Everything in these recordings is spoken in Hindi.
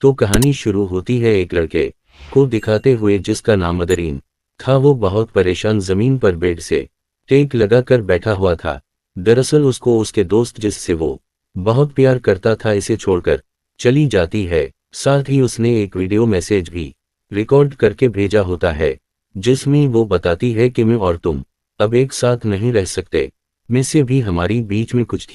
तो कहानी शुरू होती है एक लड़के को दिखाते हुए जिसका नाम अदरीन था। वो बहुत परेशान जमीन पर बेड से टेक लगाकर बैठा हुआ था। दरअसल उसको उसके दोस्त जिससे वो बहुत प्यार करता था इसे छोड़कर चली जाती है। साथ ही उसने एक वीडियो मैसेज भी रिकॉर्ड करके भेजा होता है जिसमें वो बताती है कि मैं और तुम अब एक साथ नहीं रह सकते। मैं से भी हमारी बीच में कुछ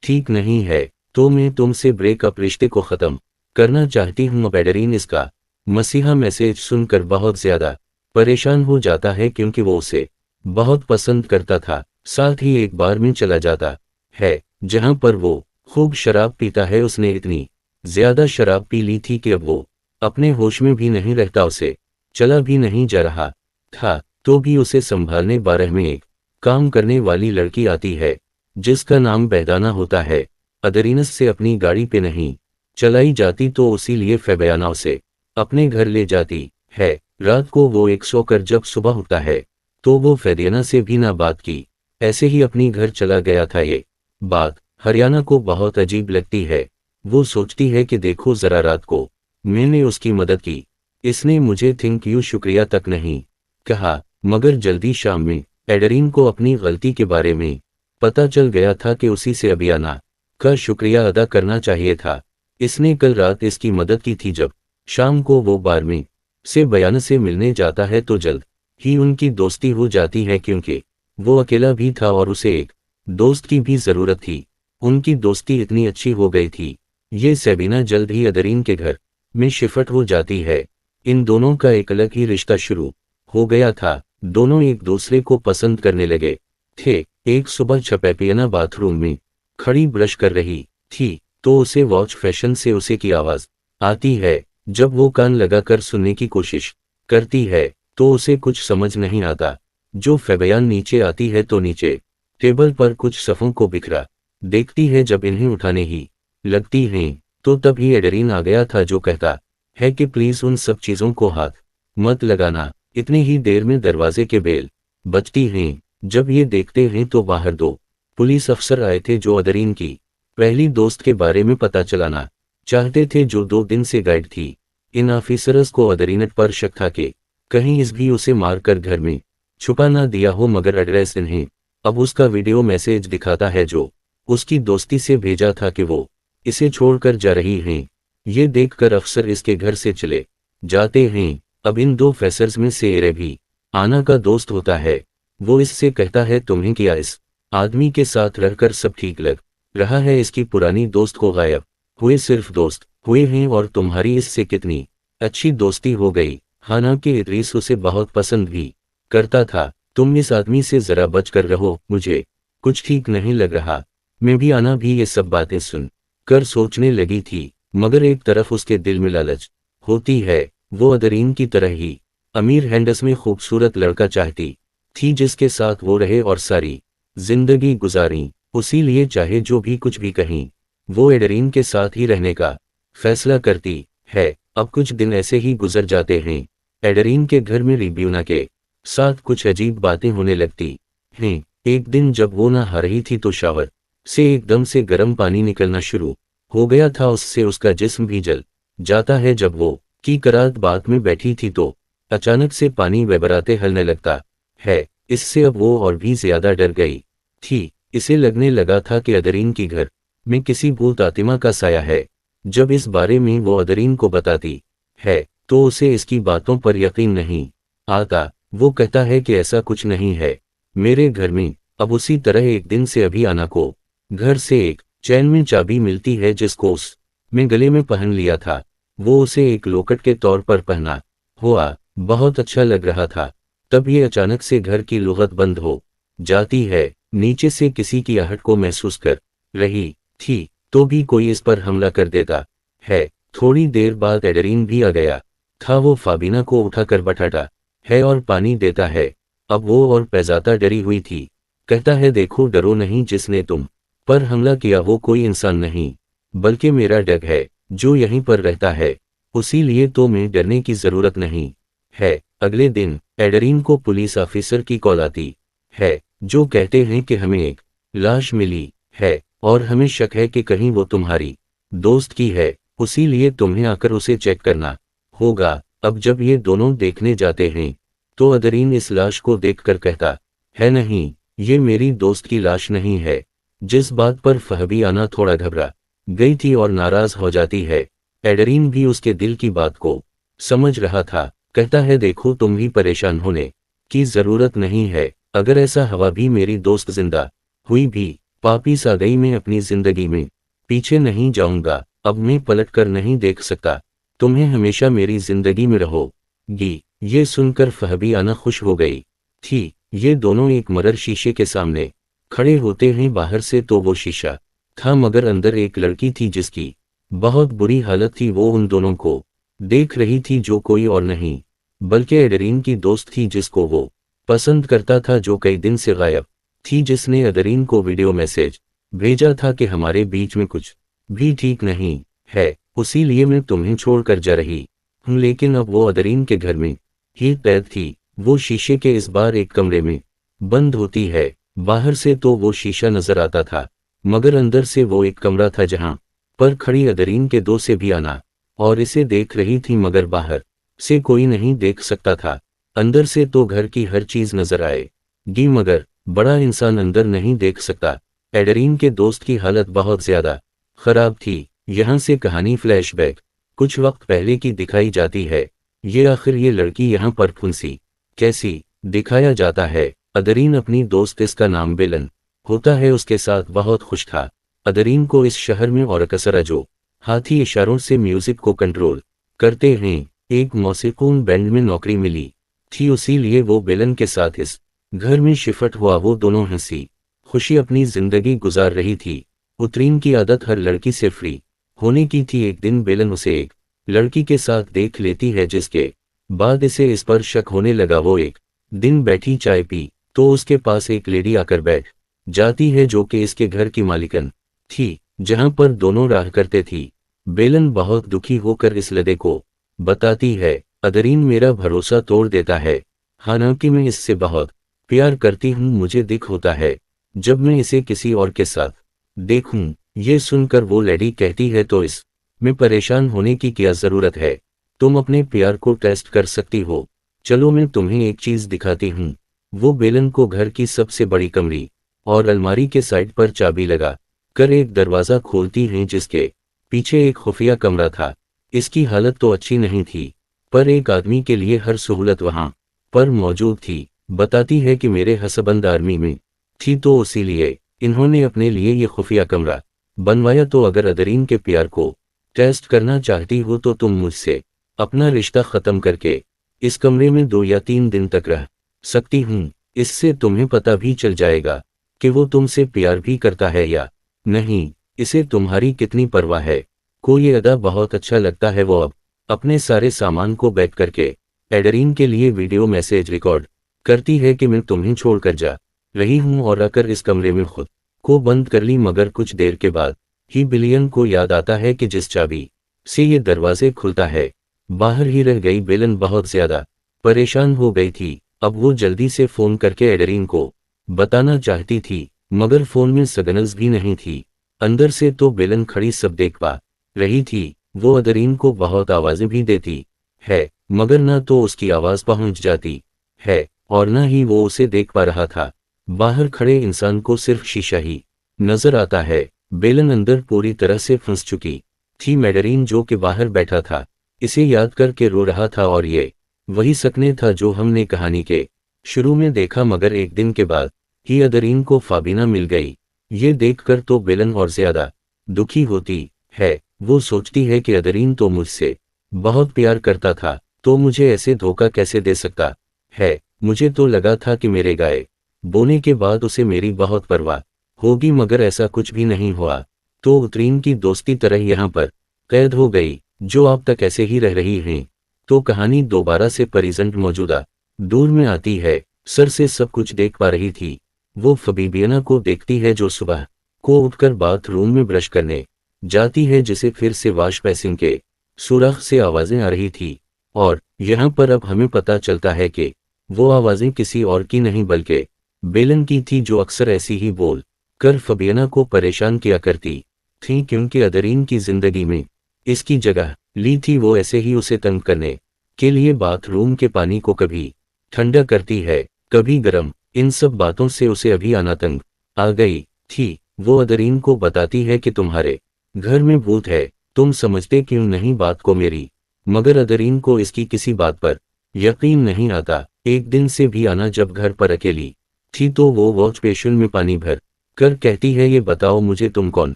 ठीक नहीं है, तो मैं तुमसे ब्रेकअप रिश्ते को खत्म करना चाहती हूँ। अदरीन इसका मसीहा मैसेज सुनकर बहुत ज्यादा परेशान हो जाता है क्योंकि वो उसे बहुत पसंद करता था। साथ ही एक बार में चला जाता है जहां पर वो खूब शराब पीता है। उसने इतनी ज्यादा शराब पी ली थी कि अब वो अपने होश में भी नहीं रहता, उसे चला भी नहीं जा रहा था। तो भी उसे संभालने बारह में एक काम करने वाली लड़की आती है जिसका नाम बेदाना होता है। अदरीनस से अपनी गाड़ी पे नहीं चलाई जाती तो उसी लिए फबयाना उसे अपने घर ले जाती है। रात को वो एक सोकर जब सुबह उठता है तो वो फैदियाना से भी ना बात की, ऐसे ही अपनी घर चला गया था। ये बात हरियाणा को बहुत अजीब लगती है। वो सोचती है कि देखो जरा, रात को मैंने उसकी मदद की, इसने मुझे थैंक यू शुक्रिया तक नहीं कहा। मगर जल्दी शाम में अदरीन को अपनी गलती के बारे में पता चल गया था कि उसी से अभियाना का शुक्रिया अदा करना चाहिए था। इसने कल रात इसकी मदद की थी। जब शाम को वो बार में से बयान से मिलने जाता है तो जल्द ही उनकी दोस्ती हो जाती है क्योंकि वो अकेला भी था और उसे एक दोस्त की भी जरूरत थी। उनकी दोस्ती इतनी अच्छी हो गई थी ये सबीना जल्द ही अदरीन के घर में शिफ्ट हो जाती है। इन दोनों का एक अलग ही रिश्ता शुरू हो गया था। दोनों एक दूसरे को पसंद करने लगे थे। एक सुबह छपेपियाना बाथरूम में खड़ी ब्रश कर रही थी तो उसे वॉच फैशन से उसे की आवाज आती है। जब वो कान लगाकर सुनने की कोशिश करती है तो उसे कुछ समझ नहीं आता। जो फबयान नीचे आती है तो नीचे टेबल पर कुछ सफ़ों को बिखरा देखती है। जब इन्हें उठाने ही लगती हैं तो तभी अदरीन आ गया था जो कहता है कि प्लीज उन सब चीजों को हाथ मत लगाना। इतनी ही देर में दरवाजे के बेल बजती हैं। जब ये देखते हैं तो बाहर दो पुलिस अफसर आए थे जो अदरीन की पहली दोस्त के बारे में पता चलाना चाहते थे जो 2 दिन से गायब थी। इन ऑफिसर्स को अदरीनत पर शक था कि कहीं इस भी उसे मारकर घर में छुपा ना दिया हो। मगर एड्रेस इन्हें अब उसका वीडियो मैसेज दिखाता है जो उसकी दोस्ती से भेजा था कि वो इसे छोड़कर जा रही हैं। ये देखकर अफसर इसके घर से चले जाते हैं। अब इन 2 फैसर्स में से एरे भी आना का दोस्त होता है। वो इससे कहता है तुम्हें क्या इस आदमी के साथ रहकर सब ठीक लग रहा है? इसकी पुरानी दोस्त को गायब हुए सिर्फ दोस्त हुए हैं और तुम्हारी इससे कितनी अच्छी दोस्ती हो गई। हालांकि इदरीस उसे बहुत पसंद भी करता था। तुम इस आदमी से जरा बच कर रहो, मुझे कुछ ठीक नहीं लग रहा। मैं भी आना भी ये सब बातें सुन कर सोचने लगी थी। मगर एक तरफ उसके दिल में लालच होती है। वो अदरीन की तरह ही अमीर हैंडस में खूबसूरत लड़का चाहती थी जिसके साथ वो रहे और सारी जिंदगी गुजारी। उसी लिए चाहे जो भी कुछ भी कहीं वो अदरीन के साथ ही रहने का फैसला करती है। अब कुछ दिन ऐसे ही गुजर जाते हैं। अदरीन के घर में रिब्यूना के साथ कुछ अजीब बातें होने लगती हैं। एक दिन जब वो नहा रही थी तो शावर से एकदम से गर्म पानी निकलना शुरू हो गया था। उससे उसका जिस्म भी जल जाता है। जब वो की करात बात में बैठी थी तो अचानक से पानी बरबराते हलने लगता है। इससे अब वो और भी ज्यादा डर गई थी। इसे लगने लगा था कि अदरीन की घर में किसी भूत आत्मा का साया है। जब इस बारे में वो अदरीन को बताती है तो उसे इसकी बातों पर यकीन नहीं आता। वो कहता है कि ऐसा कुछ नहीं है मेरे घर में। अब उसी तरह एक दिन से अभियाना को घर से एक चैन में चाबी मिलती है जिसको उसने गले में पहन लिया था। वो उसे एक लोकेट के तौर पर पहना हुआ बहुत अच्छा लग रहा था। तब ये अचानक से घर की लुगत बंद हो जाती है। नीचे से किसी की आहट को महसूस कर रही थी तो भी कोई इस पर हमला कर देता है। थोड़ी देर बाद अदरीन भी आ गया था। वो फाबिना को उठाकर बैठाता है और पानी देता है। अब वो और पैजाता डरी हुई थी। कहता है देखो डरो नहीं, जिसने तुम पर हमला किया वो कोई इंसान नहीं बल्कि मेरा डग है जो यहीं पर रहता है। उसी लिए तो मैं डरने की जरूरत नहीं है। अगले दिन अदरीन को पुलिस ऑफिसर की कॉल आती है जो कहते हैं कि हमें एक लाश मिली है और हमें शक है कि कहीं वो तुम्हारी दोस्त की है। उसी लिए तुम्हें आकर उसे चेक करना होगा। अब जब ये दोनों देखने जाते हैं तो अदरीन इस लाश को देखकर कहता है, नहीं, ये मेरी दोस्त की लाश नहीं है। जिस बात पर फहबियाना थोड़ा घबरा गई थी और नाराज हो जाती है, एडरीन भी उसके दिल की बात को समझ रहा था। कहता है, देखो, तुम भी परेशान होने की जरूरत नहीं है। अगर ऐसा हवा भी मेरी दोस्त जिंदा हुई भी पापी सा गई, मैं अपनी जिंदगी में पीछे नहीं जाऊंगा। अब मैं पलट कर नहीं देख सकता। तुम्हें हमेशा मेरी जिंदगी में रहोगी। ये सुनकर फहबियाना खुश हो गई थी। ये दोनों एक मरर शीशे के सामने खड़े होते हैं। बाहर से तो वो शीशा था, मगर अंदर एक लड़की थी जिसकी बहुत बुरी हालत थी। वो उन दोनों को देख रही थी, जो कोई और नहीं बल्कि एडरीन की दोस्त थी, जिसको वो पसंद करता था, जो कई दिन से गायब थी, जिसने अदरीन को वीडियो मैसेज भेजा था कि हमारे बीच में कुछ भी ठीक नहीं है, उसी लिए मैं तुम्हें छोड़कर जा रही हूं। लेकिन अब वो अदरीन के घर में ही कैद थी। वो शीशे के इस बार एक कमरे में बंद होती है। बाहर से तो वो शीशा नजर आता था, मगर अंदर से वो एक कमरा था जहां पर खड़ी अदरीन के दो से भी आना और इसे देख रही थी, मगर बाहर से कोई नहीं देख सकता था। अंदर से तो घर की हर चीज नजर आएगी, मगर बड़ा इंसान अंदर नहीं देख सकता। एडरीन के दोस्त की हालत बहुत ज्यादा खराब थी। यहाँ से कहानी फ्लैशबैक कुछ वक्त पहले की दिखाई जाती है। ये आखिर ये लड़की यहाँ पर फुंसी कैसी दिखाया जाता है। अदरीन अपनी दोस्त, इसका नाम बेलन होता है, उसके साथ बहुत खुश था। अदरीन को इस शहर में और कसरा जो हाथी इशारों से म्यूजिक को कंट्रोल करते हैं, एक मौसीकून बैंड में नौकरी मिली थी। उसी लिए वो बेलन के साथ इस घर में शिफ्ट हुआ। वो दोनों हंसी खुशी अपनी जिंदगी गुजार रही थी। उतरीन की आदत हर लड़की से फ्री होने की थी। एक दिन बेलन उसे एक लड़की के साथ देख लेती है, जिसके बाद इसे इस पर शक होने लगा। वो एक दिन बैठी चाय पी तो उसके पास एक लेडी आकर बैठ जाती है, जो कि इसके घर की मालिकन थी, जहां पर दोनों रहा करते थी। बेलन बहुत दुखी होकर इस लड़के को बताती है, अदरीन मेरा भरोसा तोड़ देता है, हालांकि मैं इससे बहुत प्यार करती हूँ। मुझे दुख होता है जब मैं इसे किसी और के साथ देखूं। ये सुनकर वो लेडी कहती है, तो इस में परेशान होने की क्या जरूरत है, तुम अपने प्यार को टेस्ट कर सकती हो। चलो मैं तुम्हें एक चीज दिखाती हूँ। वो बेलन को घर की सबसे बड़ी कमरी और अलमारी के साइड पर चाबी लगा कर एक दरवाजा खोलती हैं, जिसके पीछे एक खुफिया कमरा था। इसकी हालत तो अच्छी नहीं थी, पर एक आदमी के लिए हर सहूलत वहां पर मौजूद थी। बताती है कि मेरे हसबंद आर्मी में थी, तो इसीलिए इन्होंने अपने लिए ये खुफिया कमरा बनवाया। तो अगर अदरीन के प्यार को टेस्ट करना चाहती हो तो तुम मुझसे अपना रिश्ता खत्म करके इस कमरे में 2 या 3 दिन तक रह सकती हूँ। इससे तुम्हें पता भी चल जाएगा कि वो तुमसे प्यार भी करता है या नहीं। इसे तुम्हारी कितनी परवाह है। को ये अदा बहुत अच्छा लगता है। वो अब अपने सारे सामान को बैक करके एडरीन के लिए वीडियो मैसेज रिकॉर्ड करती है कि मैं तुम्हें छोड़कर जा रही हूँ, और आकर इस कमरे में खुद को बंद कर ली। मगर कुछ देर के बाद ही बिलियन को याद आता है कि जिस चाबी से ये दरवाजे खुलता है बाहर ही रह गई। बेलन बहुत ज्यादा परेशान हो गई थी। अब वो जल्दी से फोन करके एडरीन को बताना चाहती थी, मगर फोन में सिग्नल्स भी नहीं थी। अंदर से तो बेलन खड़ी सब देख पा रही थी। वो अदरीन को बहुत आवाजें भी देती है, मगर ना तो उसकी आवाज पहुंच जाती है और ना ही वो उसे देख पा रहा था। बाहर खड़े इंसान को सिर्फ शीशा ही नजर आता है। बेलन अंदर पूरी तरह से फंस चुकी थी। मैडरीन जो कि बाहर बैठा था, इसे याद करके रो रहा था, और ये वही सपने था जो हमने कहानी के शुरू में देखा। मगर एक दिन के बाद ही अदरीन को फाबिना मिल गई। ये देखकर तो बेलन और ज्यादा दुखी होती है। वो सोचती है कि अदरीन तो मुझसे बहुत प्यार करता था, तो मुझे ऐसे धोखा कैसे दे सकता है। मुझे तो लगा था कि मेरे गाय बोने के बाद उसे मेरी बहुत परवाह होगी, मगर ऐसा कुछ भी नहीं हुआ। तो उतरीन की दोस्ती तरह यहाँ पर कैद हो गई, जो अब तक ऐसे ही रह रही हैं। तो कहानी दोबारा से प्रेजेंट मौजूदा दूर में आती है। सर से सब कुछ देख पा रही थी। वो फबीबियना को देखती है, जो सुबह को उठकर बाथरूम में ब्रश करने जाती है, जिसे फिर से वॉश बेसिन के सुराख से आवाजें आ रही थी। और यहाँ पर अब हमें पता चलता है कि वो आवाजें किसी और की नहीं बल्कि बेलन की थी, जो अक्सर ऐसी ही बोल कर फबियना को परेशान किया करती थी, क्योंकि अदरीन की जिंदगी में इसकी जगह ली थी वो ऐसे ही उसे तंग करने के लिए बाथरूम के पानी को कभी ठंडा करती है कभी गर्म। इन सब बातों से उसे अभी आना तंग आ गई थी। वो अदरीन को बताती है कि तुम्हारे घर में भूत है, तुम समझते क्यों नहीं बात को मेरी। मगर अदरीन को इसकी किसी बात पर यकीन नहीं आता। एक दिन से भी आना जब घर पर अकेली थी तो वो वॉच बेसिन में पानी भर कर कहती है, ये बताओ मुझे तुम कौन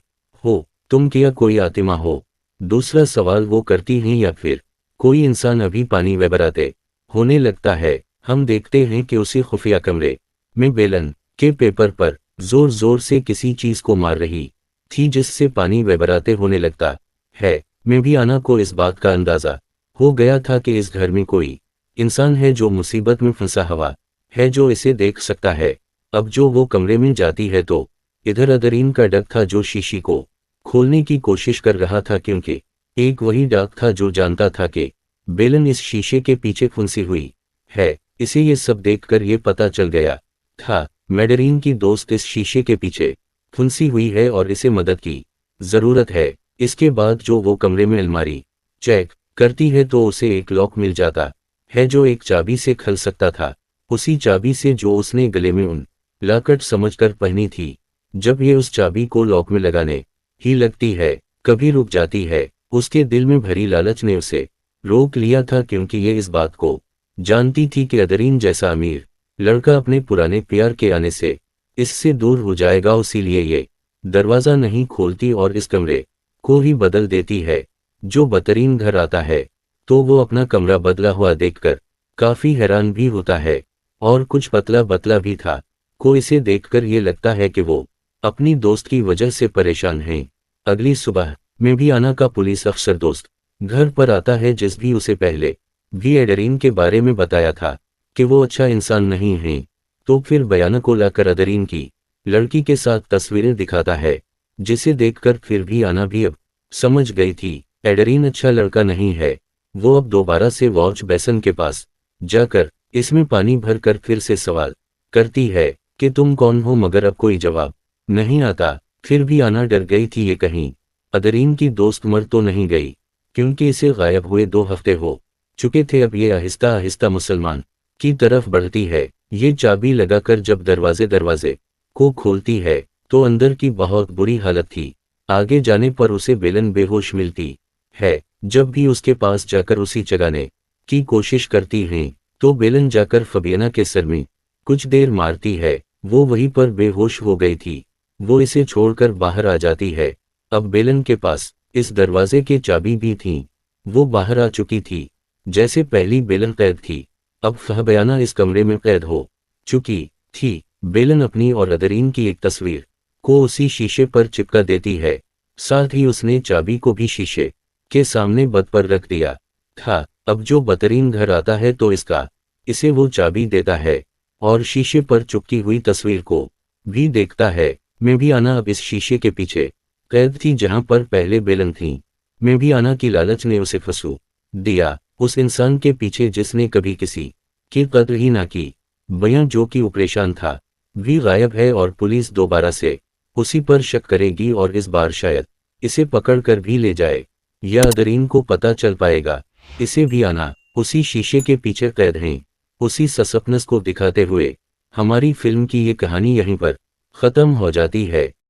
हो, तुम क्या कोई आतिमा हो। दूसरा सवाल वो करती हैं या फिर कोई इंसान। अभी पानी वबराते होने लगता है। हम देखते हैं कि उसी खुफिया कमरे में बेलन के पेपर पर जोर जोर से किसी चीज को मार रही थी जिससे पानी वबराते होने लगता है। मैं भी आना को इस बात का अंदाजा हो गया था कि इस घर में कोई इंसान है जो मुसीबत में फंसा हुआ है, जो इसे देख सकता है। अब जो वो कमरे में जाती है तो इधर अदरीन का डक था जो शीशी को खोलने की कोशिश कर रहा था, क्योंकि एक वही डाक था जो जानता था कि बेलन इस शीशे के पीछे फंसी हुई है। इसे ये सब देखकर ये पता चल गया था मैडरीन की दोस्त इस शीशे के पीछे फंसी हुई है और इसे मदद की जरूरत है। इसके बाद जो वो कमरे में अलमारी चेक करती है तो उसे एक लॉक मिल जाता है जो एक चाबी से खुल सकता था, उसी चाबी से जो उसने गले में उन लॉकेट समझकर पहनी थी। जब ये उस चाबी को लॉक में लगाने ही लगती है कभी रुक जाती है। उसके दिल में भरी लालच ने उसे रोक लिया था, क्योंकि ये इस बात को जानती थी कि अदरीन जैसा अमीर लड़का अपने पुराने प्यार के आने से इससे दूर हो जाएगा। इसीलिए ये दरवाज़ा नहीं खोलती और इस कमरे को ही बदल देती है। जो बदतरीन घर आता है तो वो अपना कमरा बदला हुआ देखकर काफी हैरान भी होता है और कुछ पतला बतला भी था। को इसे देखकर ये लगता है कि वो अपनी दोस्त की वजह से परेशान है। अगली सुबह में भी आना का पुलिस अफसर दोस्त घर पर आता है, जिस भी उसे पहले भी एडरीन के बारे में बताया था कि वो अच्छा इंसान नहीं है। तो फिर बयान को लाकर अदरीन की लड़की के साथ तस्वीरें दिखाता है, जिसे देखकर फिर भी आना भी अब समझ गई थी एडरीन अच्छा लड़का नहीं है। वो अब दोबारा से वॉच बेसन के पास जाकर इसमें पानी भरकर फिर से सवाल करती है कि तुम कौन हो, मगर अब कोई जवाब नहीं आता। फिर भी आना डर गई थी ये कहीं अदरीन की दोस्त मर तो नहीं गई, क्योंकि इसे गायब हुए 2 हफ्ते हो चुके थे। अब ये आहिस्ता आहिस्ता मुसलमान की तरफ बढ़ती है। ये चाबी लगाकर जब दरवाजे को खोलती है तो अंदर की बहुत बुरी हालत थी। आगे जाने पर उसे बेलन बेहोश मिलती है। जब भी उसके पास जाकर उसी जगाने की कोशिश करती है तो बेलन जाकर फबियाना के सर में कुछ देर मारती है। वो वहीं पर बेहोश हो गई थी। वो इसे छोड़कर बाहर आ जाती है। अब बेलन के पास इस दरवाजे की चाबी भी थी। वो बाहर आ चुकी थी जैसे पहली बेलन कैद थी। अब फबियाना इस कमरे में कैद हो चुकी थी। बेलन अपनी और अदरीन की एक तस्वीर को उसी शीशे पर चिपका देती है। साथ ही उसने चाबी को भी शीशे के सामने बद पर रख दिया था। अब जो बदतरीन घर आता है तो इसे वो चाबी देता है और शीशे पर चिपकी हुई तस्वीर को भी देखता है। मैं भी आना अब इस शीशे के पीछे कैद थी जहां पर पहले बेलन थी। मैं भी आना की लालच ने उसे फंसू दिया उस इंसान के पीछे जिसने कभी किसी की कद्र ही ना की। बयां जो कि परेशान था भी गायब है और पुलिस दोबारा से उसी पर शक करेगी और इस बार शायद इसे पकड़ कर भी ले जाए, या अदरीन को पता चल पाएगा इसे भी आना उसी शीशे के पीछे कैद हैं। उसी सस्पेंस को दिखाते हुए हमारी फिल्म की ये कहानी यहीं पर खत्म हो जाती है।